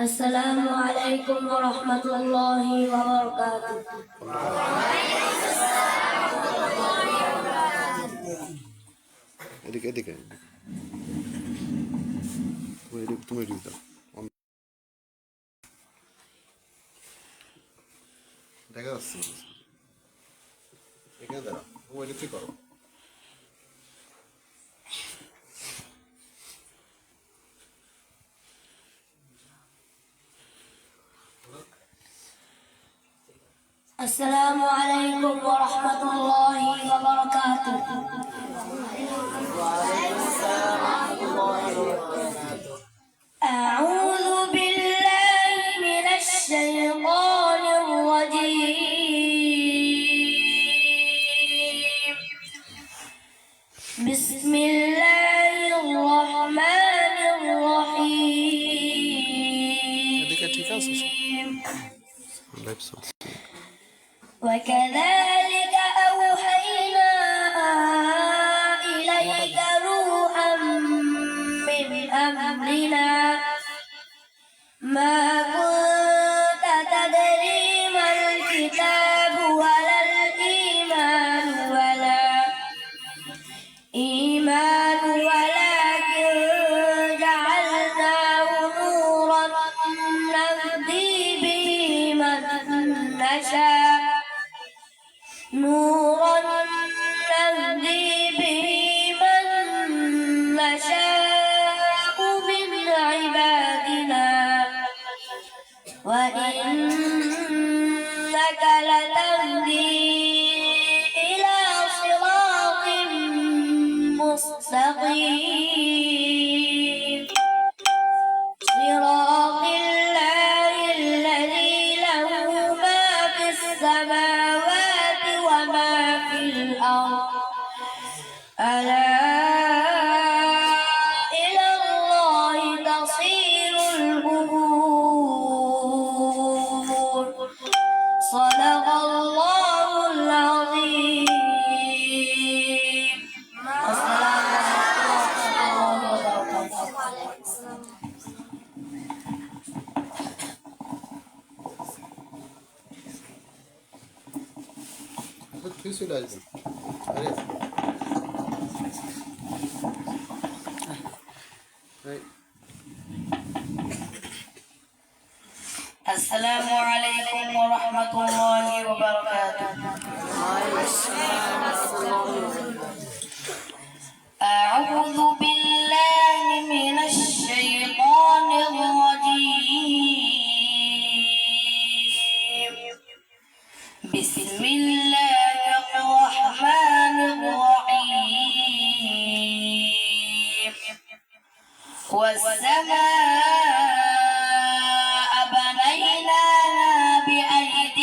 السلام عليكم ورحمة الله وبركاته. এদিকে এদিকে তুমি এদিকে দাও, দেখা যাচ্ছে এখানে দাঁড়া, তুমি এদিকে করো। السلام عليكم ورحمة الله وبركاته. أعوذ بالله من الشيطان الرجيم. بسم الله الرحمن الرحيم. وكذلك أوحينا إليك روحا من أمرنا ما كنت تدري ما الكتاب ولا الإيمان ولكن جعلناه نورا نهدي به من نشاء من عبادنا وإنك لتهدي إلى صراط مستقيم صراط الله الذي له ما في السماوات وما في الأرض ألا إلى الله تصير الأمور. صدق الله العظيم. السلام عليكم ورحمة الله وبركاته. কিছু লাগবে السلام عليكم ورحمة الله وبركاته. أعوذ بالله من الشيطان الرجيم. بسم الله الرحمن الرحيم. والسماء بنيناها بأيد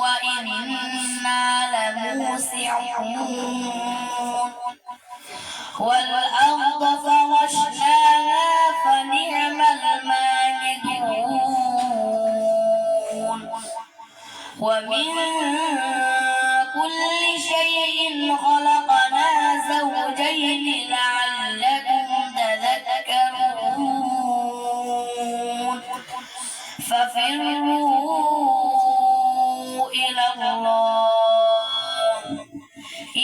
وإنا لموسعون والأرض فرشناها فنعم الماهدون ومن كل شيء خلقنا زوجين لعلكم تذكرون ففروا إلى الله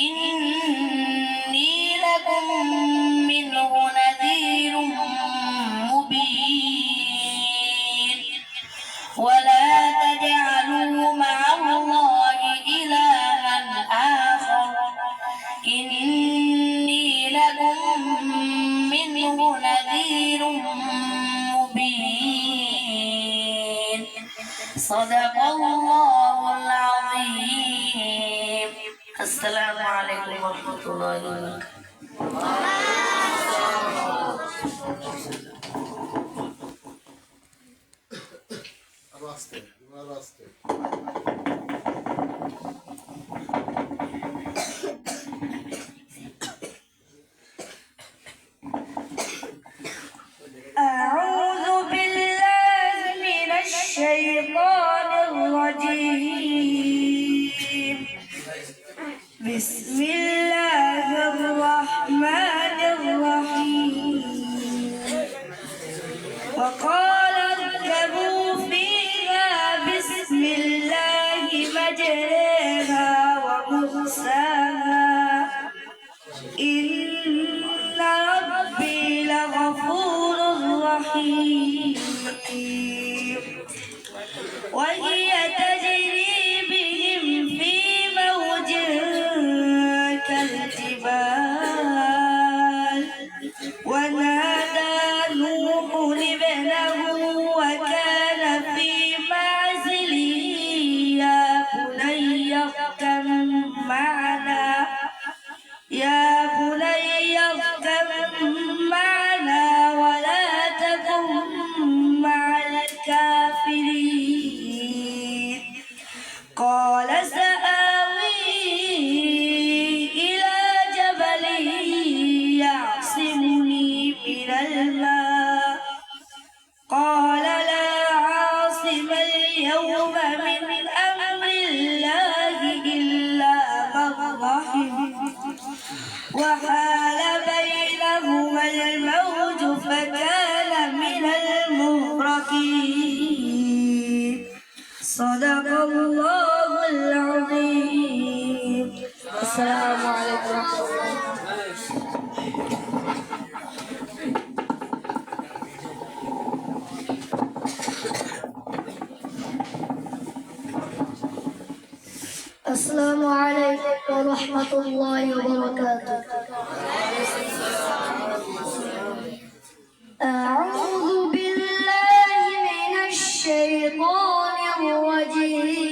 إني لكم منه نذير مبين ولا تجعلوا مع الله إلها آخر إني لكم منه نذير مبين. صدق الله العظيم. السلام عليكم ورحمة الله وبركاته. রাস্তে أعوذ بالله من الشيطان الرجيم. بسم الله الرحمن الرحيم. وقال وهي تجري بهم في موج كالجبال ونادى نوح ابنه وكان في معزل يا بني اركب معنا ولا تكن مع الكافرين قال سآوي إلى جبل يعصمني من الماء قال لا عاصم اليوم من أمر الله إلا من رحم وحال بينهما الموج فكان من المغرقين صدق الله العظيم. السلام عليكم ورحمة الله. السلام عليكم ورحمة الله وبركاته. أعوذ بالله من الشيطان الرجيم.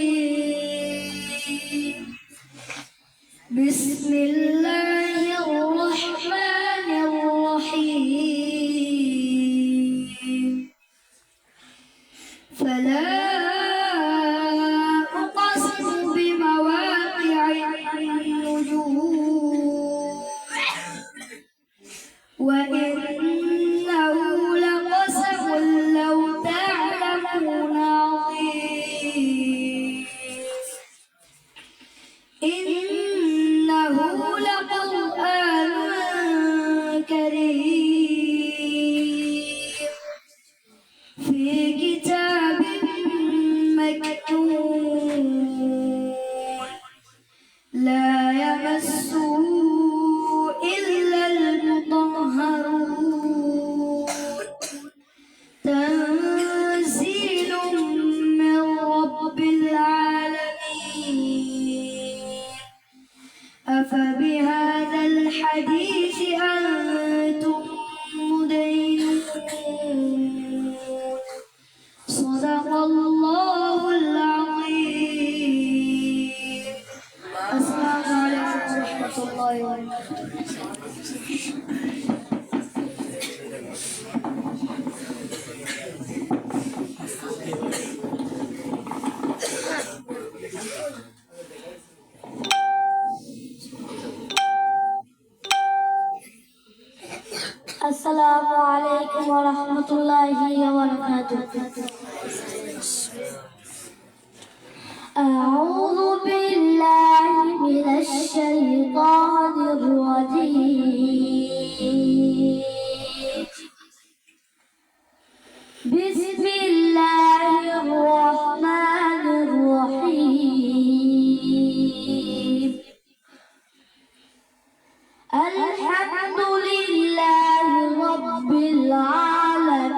بسم الله الرحمن الرحيم. فلا أقسم بمواقع النجوم وإنه لقسم لو تعلمون عظيم إنه لقرآن كريم في كتاب مكنون لا يمسه إلا المطهرون تنزيل من رب العالمين أفبهذا الحديث أنتم مدينون صدق الله العظيم. السلام عليكم ورحمة الله وبركاته. السلام عليكم ورحمة الله وبركاته. أعوذ بالله من الشيطان الرجيم. بسم الله الرحمن الرحيم. الحمد لله رب العالمين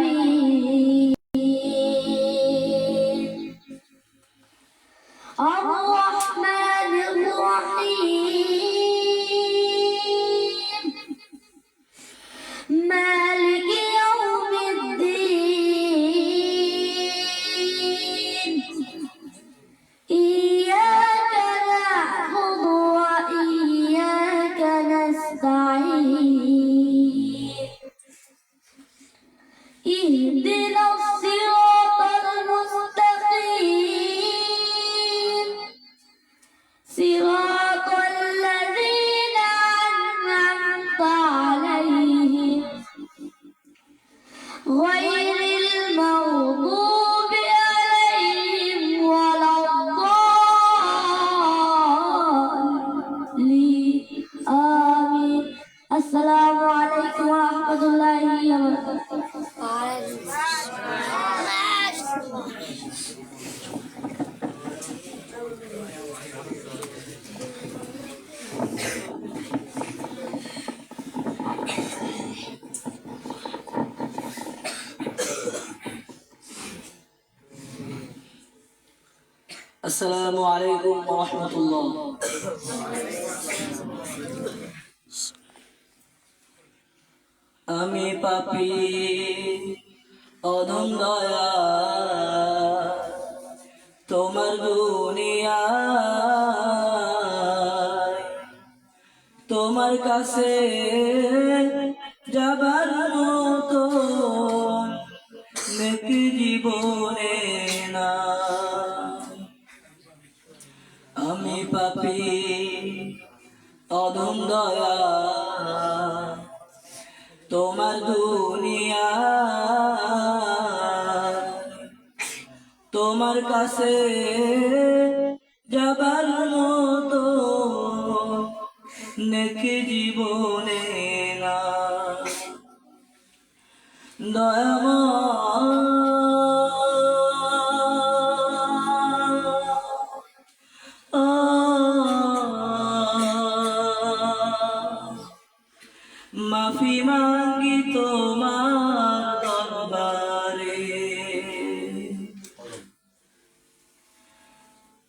الرحمن الرحيم مالك يوم الدين আসসালামু আলাইকুম ওয়া রাহমাতুল্লাহ। আমি পাপী অধম দয়া তোমার দুনিয়ায়, তোমার কাছে যাবার মতো নেকি জীবনে না। আমি পাপী অধম দয়া তোমার দুনিয়া, তোমার কাছে যাবার মতো নেকি জীবনে না। মাফি মাঙ্গি তোমার দরবারে,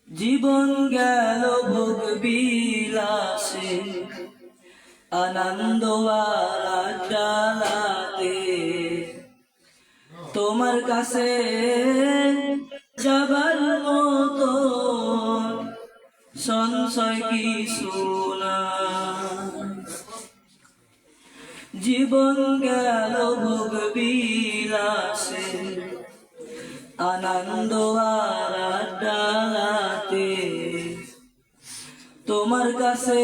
জীবন গেল ভোগ বিলাসে, আনন্দ আর আড্ডালাতে, তোমার কাছে যাবার মতো সংশয় কিছু না। জীবন গেল ভোগ বিলাসে, আনন্দ আর আড্ডালাতে, তোমার কাছে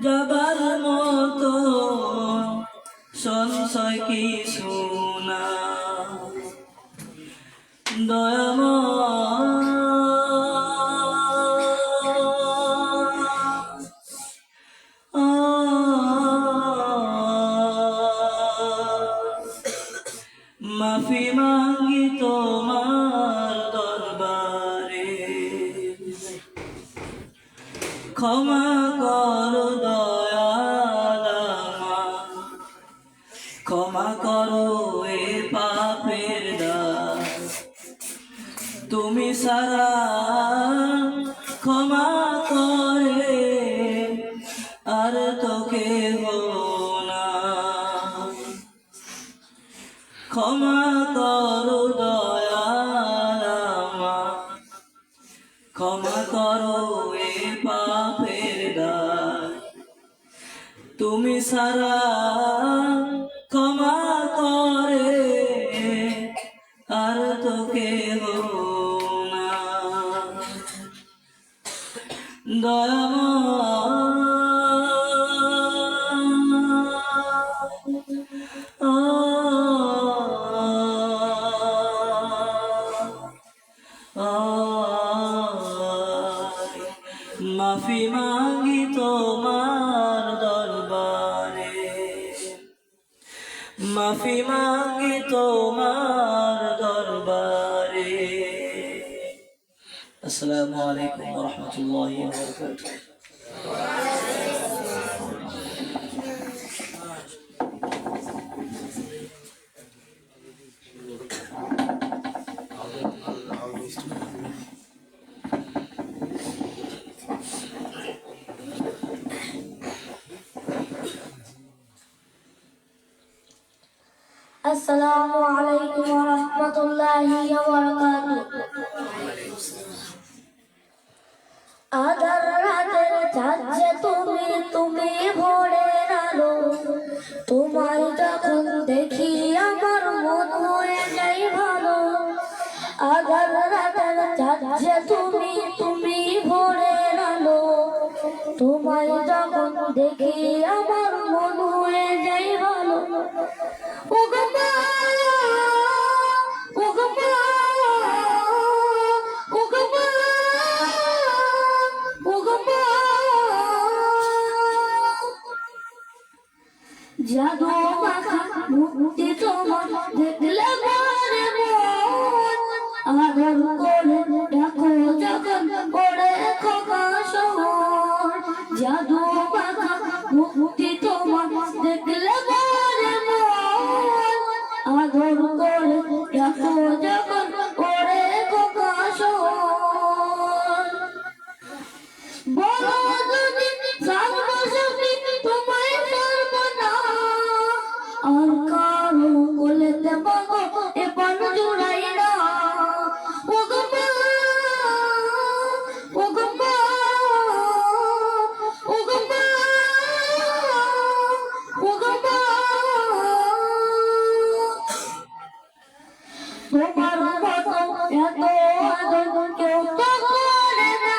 যাবার মতো সংশয় কিছু না। মাফি মাঙ্গি তোমার দরবারে, ক্ষমা করো দয়াল আমার, ক্ষমা করো এ পাপের দায়, তুমি সারা ক্ষমা করে আর তো কেহ না। ক্ষমা করো দয়াল আমার, ক্ষমা করো এ পাপের দায়, তুমি সারা ক্ষমা করে আর তো কেহ না। মাফি মাঙ্গি তোমার দরবারে, মাফি মাঙ্গি তোমার দরবারে। আসসালামু আলাইকুম ওয়া রাহমাতুল্লাহি ওয়া বারাকাতুহু। আসসালামু আলাইকুম ওয়া রাহমাতুল্লাহি ওয়া বারাকাতুহু। আধার রাতের চাঁদ যে তুমি, তুমি ভোরের আলো, তোমায় যখন দেখি আমার মন হয়ে যায় ভালো। আধার রাতের চাঁদ যে তুমি, তুমি ভোরের আলো, তোমায় যখন দেখি আমার মন হয়ে যায় ভালো। ও গো মায়া, ও গো মায়া, ও গো মায়া, ও গো মায়া। জাদু মাখা মুক্তি তোমার দেখলে মনে মন, আধার করে ডাকো যখন পড়ে খোকা শহর। জাদু মাখা মুক্তি তোমার দেখলে মনে মন, আধার করে ডাকো যখন পড়ে খোকা শহর। তোমার মতো এত আদর কেউ তো করে না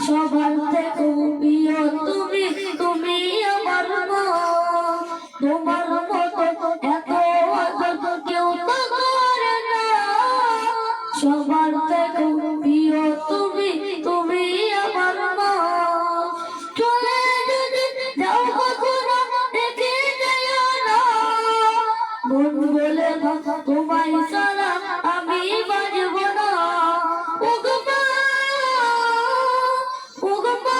সবার থেকে প্রিয় তুমি তুমি আমার মা তোমার মতো এত আদর কেউ তো করে না সবার থেকে প্রিয় তুমি তুমি আমার মা চলে যদি যাও কখনো দেখে যাও না মন বলে তোমায় ছাড়া আমি বাঁচব না ওগো মা ওগো মা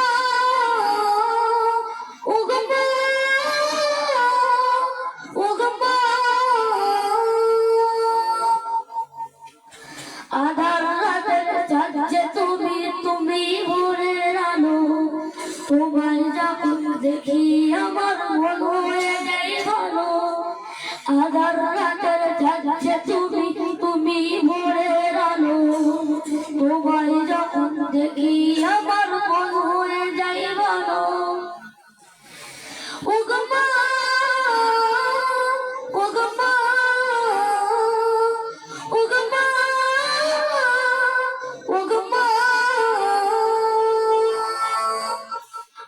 ওগো মা ওগো মা আধার রাতে যাচ্ছে তুমি তুমি ভোরের আলো তোমায় যখন দেখি আমার মন হয়ে যায় ভালো আধার রাতে যাচ্ছে তুমি তুমি ভোরের আলো তোমায় যখন দেখি আমার মন হয়ে যায় ভালো ওগো মা ওগো মা ওগো মা ওগো মা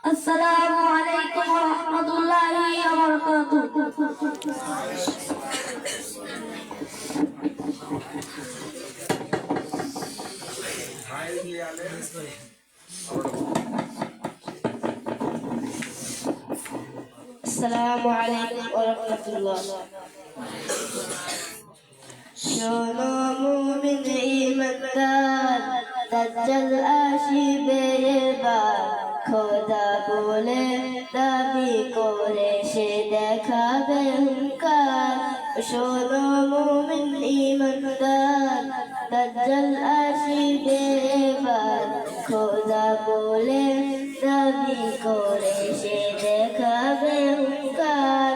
আসসালামু আলাইকুম ওয়া রাহমাতুল্লাহি ওয়া বারাকাতুহু আসসালামু আলাইকুম ওয়া রাহমাতুল্লাহ শোনো মুমিন ঈমানদার দাজ্জাল আসিবে এবার খোদা বলে দাবি করে সে দেখাবে হুঙ্কার শোনো মুমিন ঈমানদার দাজ্জাল আসিবে এবার খোদা বলে দাবি করে সে দেখাবে হুঙ্কার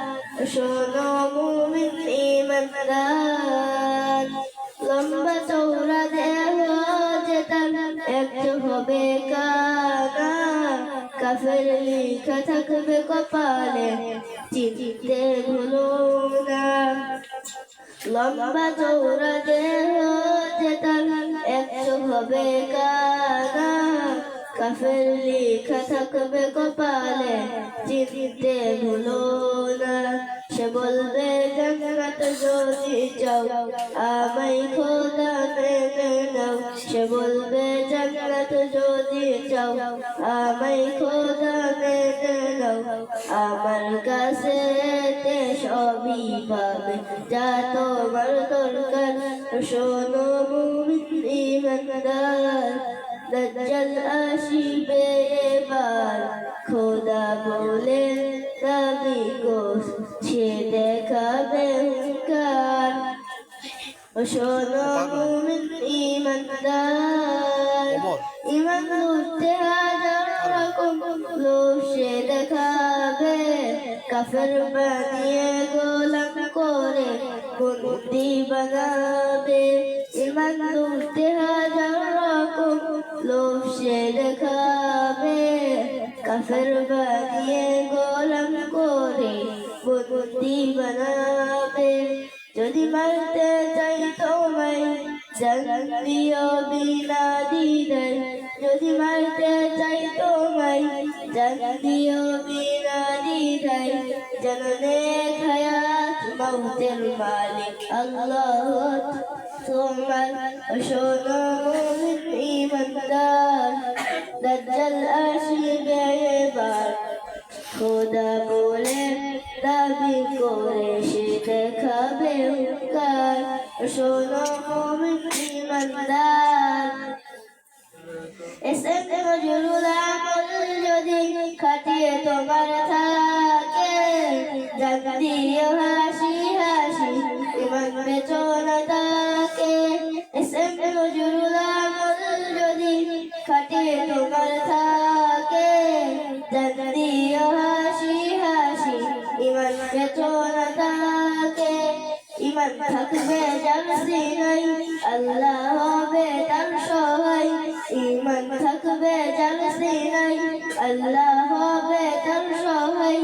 শোনো মুমিন ঈমানদার লম্বা চৌড়া দেহ যেতাম একটু হবে কানা কাফের লেখা থাকবে কপালে চিনতে ভুলো না লম্বা চৌড়া দেহ যেতাম একটু হবে কানা কাফের লেখা থাকবে কপালে চিনতে ভুলো না সে বলবে জান্নাত যদি চাও আমায় খোদা মেনে নাও সে বলবে জান্নাত যদি চাও আমায় খোদা মেনে নাও আমার কাছে সবই পাবে যা তোমার দরকার শোনো মুমিন ঈমানদার দাজ্জাল আসিবে এবার খোদা বলে দাবি করছে দেখাবে হুঙ্কার শোনো মুমিন ঈমানদার ঈমান লুটতে হাজার রকম লোভ সে দেখাবে কাফের বানিয়ে গোলাম করে বন্দী বানাবে ঈমান লুটতে হাজার রকম লোভ সে দেখাবে কাফের বানিয়ে গোলাম করে বন্দী বানাবে যদি মারতে চাই তোমায় জান দিও বিনা দ্বিধায় যদি মারতে চাই তোমায় জান দিও বিনা দ্বিধায় জাননে হায়াত মৌতের মালিক আল্লাহ তোমার শোনো মুমিন ঈমানদার দাজ্জাল আসিবে এবার খোদা বলে দাবি করে সে দেখাবে হুঙ্কার শোনো মুমিন ঈমানদার এসে নজরুল আমল যদি খাটিয়ে তোমার থাকে জান দিও হাসি হাসি ইমান বেচনা থাকে এসে নজরুল আমল যদি খাটিয়ে তোমার থাকে জান দিও হাসি হাসি ইমান বেচনা থাকে ইমান থাকবে যার সিনাই আল্লাহ হবে তার সহায় ইমান থাকবে যার সিনাই আল্লাহ হবে তার সহায়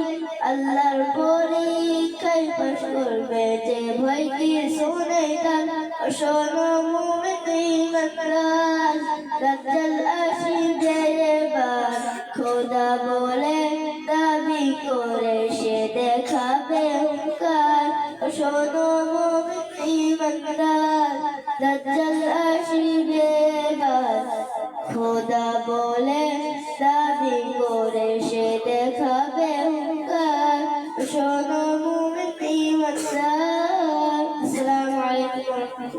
আল্লাহর পরীক্ষায় পাশ করবে যে ভয় কি শুনে তার শোনো মুমিন ইমানদার দাজ্জাল আসিবে এবার খোদা বলে দাবি করে সে দেখাবে হুঙ্কার শোনো মুমিন ইমানদার দাজ্জাল আসিবে এবার খোদা বলে দাবি করে সে দেখাবে হুঙ্কার শোনো মুমিন ইমানদার আসসালামু আলাইকুম ওয়া রাহমাতুল্লাহ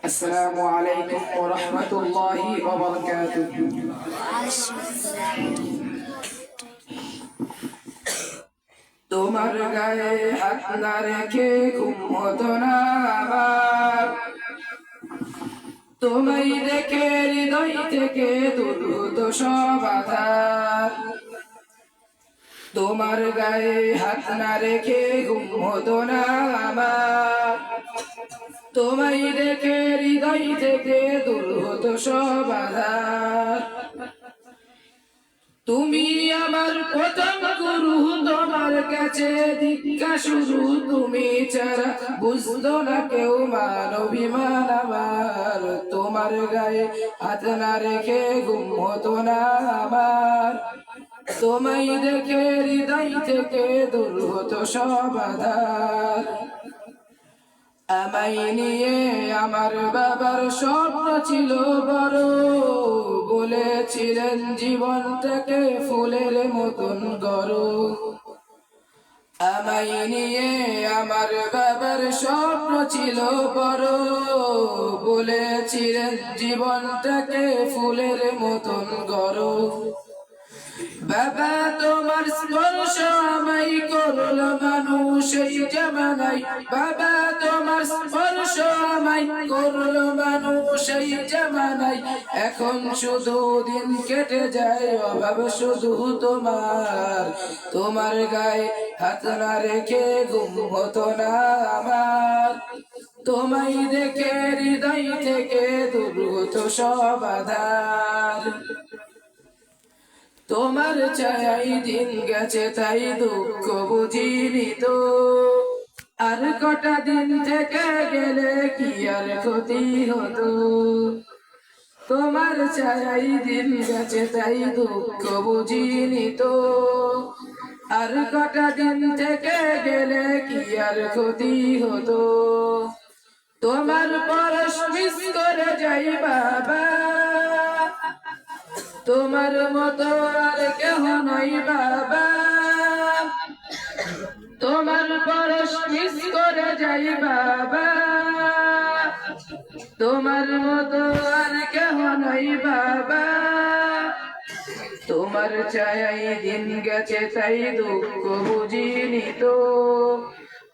السلام عليكم ورحمة الله وبركاته তোমার গায়ে হাত না রেখে ঘুম হতো না আমার তোমায় দেখে হৃদয় থেকে দূর হতো সব আধার তোমার গায়ে হাত না রেখে ঘুম হতো না আমার তোমায় দেখে হৃদয় থেকে দূর হতো সব আধার তুমি আমার প্রথম গুরু তোমার কাছে দীক্ষা শুরু তুমি ছাড়া বুঝতো না কেউ মান অভিমান আমার তোমার গায়ে হাত না রেখে ঘুম হতো না আমার তোমায় দেখে হৃদয় থেকে দূর হতো সব আধার আমায় নিয়ে আমার বাবার স্বপ্ন ছিল বড় বলেছিলেন জীবনটাকে ফুলের মতন গড়ো আমায় নিয়ে আমার বাবার স্বপ্ন ছিল বড় বলেছিলেন জীবনটাকে ফুলের মতন গড়ো বাবা তোমার স্পর্শ আমায় করলো মানুষ এই জামানায় বাবা তোমার স্পর্শ আমায় করলো মানুষ এই জামানায় এখন শুধু দিন কেটে যায় অভাব শুধু তোমার গায়ে হাত না রেখে ঘুম হতো না আমার তোমায় দেখে হৃদয় থেকে দূর হতো সব আধার তোমার চাই দিন গেছে তাই দুঃখ বুঝিনি তো আর কটা দিন থেকে গেলে কি আর ক্ষতি হতো তোমার চাই দিন গেছে তাই দুঃখ বুঝিনি তো আর কটা দিন থেকে গেলে কি আর ক্ষতি হতো তোমার পরশ মিস করে যাই বাবা তোমার মতো আর কেহ নাই বাবা তোমার পরশ মিস করে যাই বাবা তোমার মতো আর কেহ নাই বাবা তোমার চাই দিন গেছে তাই দুঃখ বুঝিনি তো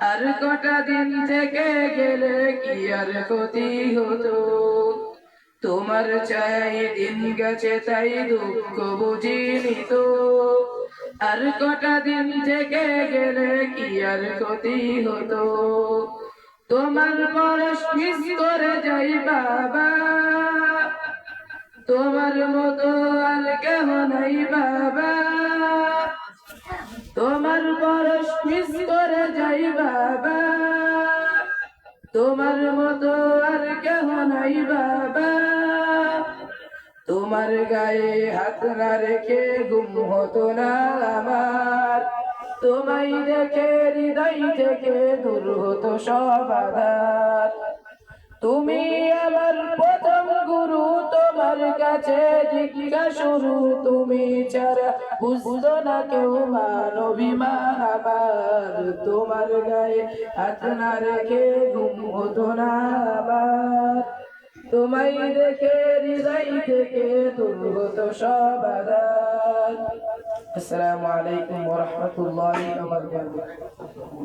আর কটা দিন থেকে গেলে কি আর ক্ষতি হতো তোমার চাই দিন গেছে তাই দুঃখ বুঝিনি তো আর কটা দিন থেকে গেলে কি আর ক্ষতি হতো তোমার পরশ মিস করে যাই বাবা তোমার মতো আর কেহ নাই বাবা তোমার পরশ মিস করে যাই বাবা তোমার মতো আর কেহ নাই বাবা তোমার গায়ে হাত না রেখে ঘুম হতো না আমার তোমায় দেখে হৃদয় থেকে দূর হতো সব আধার তুমি আমার প্রথম গুরু তোমার কাছে দীক্ষা শুরু তুমি ছাড়া বুঝতো না কেউ মান অভিমান আমার তোমার গায়ে হাত না রেখে ঘুম হতো না আমার তোমায় দেখে হৃদয় থেকে দূর হতো সব আধার আসসালামু আলাইকুম ওয়া রাহমাতুল্লাহি ওয়া বারাকাতুহু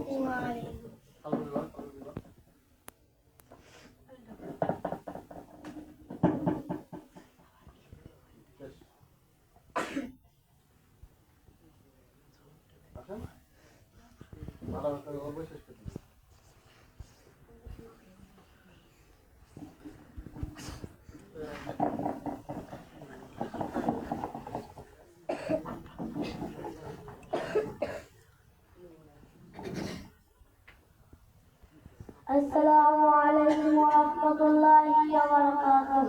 السلام عليكم ورحمة الله وبركاته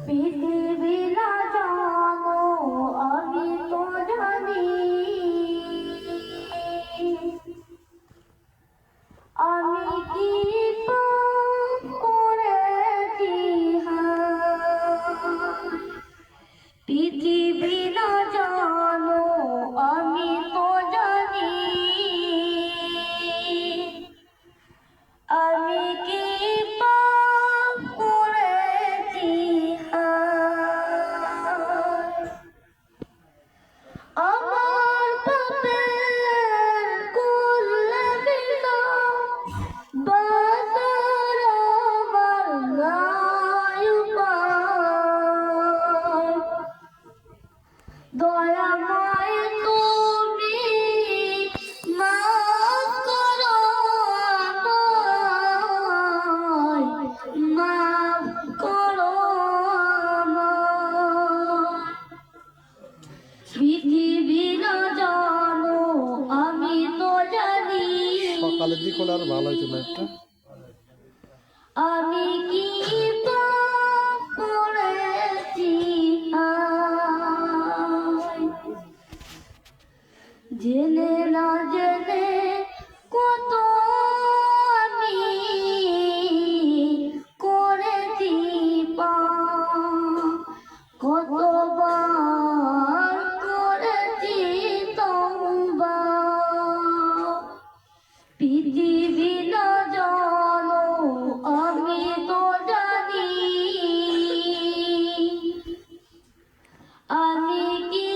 পৃথিবী না জানো আমি তো জানি আমি কি পাপ করেছি পৃথিবী না জানো আমি তো জানি আমি কি পাপ করেছি আমার পাপের কুল্লে বাজার আমার নাই উপায় দয়াময় তুমি মাফ করো আমায় মাফ করো আমায় পৃথিবী না জানো আমি তো জানি সকালের দিক হলে আরো ভালো হইতো না একটা আমি কি পাপ করেছি জেনে না জেনে কত আমি করেছি পাপ কতবার করেছি তওবা পৃথিবী না জানো আমি তো জানি আমি কি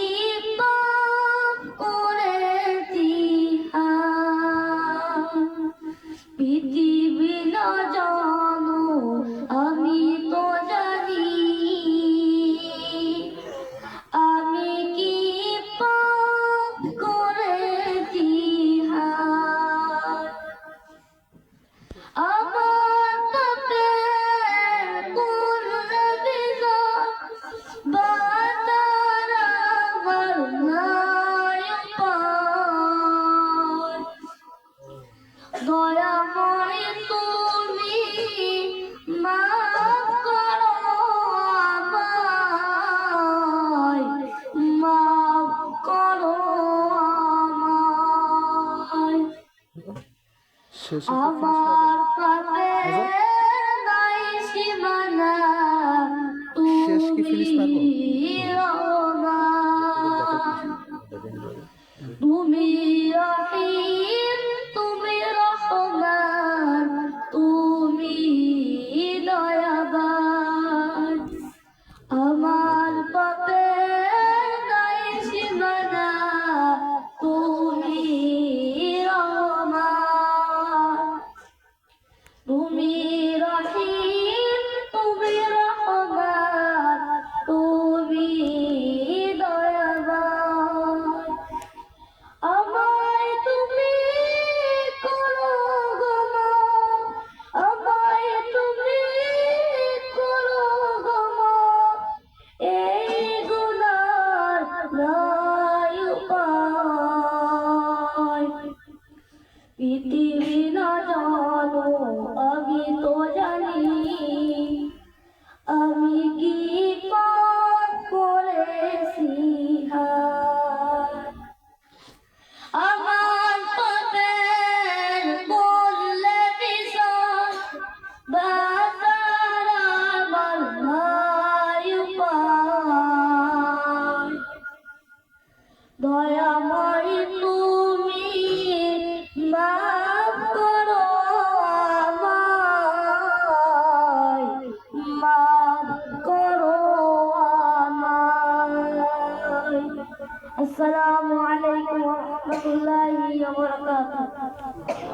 পাপ করেছি পৃথিবী না জানো আমি তো জানি আমি কি পাপ করেছি আমার পাপের কুল্লে বাজার আমার নাই উপায় দয়াময় তুমি মাফ করো আমায় মাফ করো আমায় শেষে আমার পাপের নাই সীমানা শেষ কি ফিনিশ তুমি রহমান তুমি রহিম তুমি রহমান তুমি দয়াবান আমার পাপের নাই সীমানা তুমি রহমান তুমি রহিম তুমি রহমান তুমি দয়াবান আমায় তুমি করো গো মাফ আমায় তুমি করো গো মাফ এই গুনার নাই উপায় পৃথিবী না জানো আমি তো জানি আমি কি পাপ করেছি আমার পাপের কুল্লে বাজার আমার নাই উপায় দয়াময় তুমি মাফ করো আমায় মাফ করো আমায় আসসালামু আলাইকুম ওয়া রাহমাতুল্লাহি ওয়া বারাকাতুহু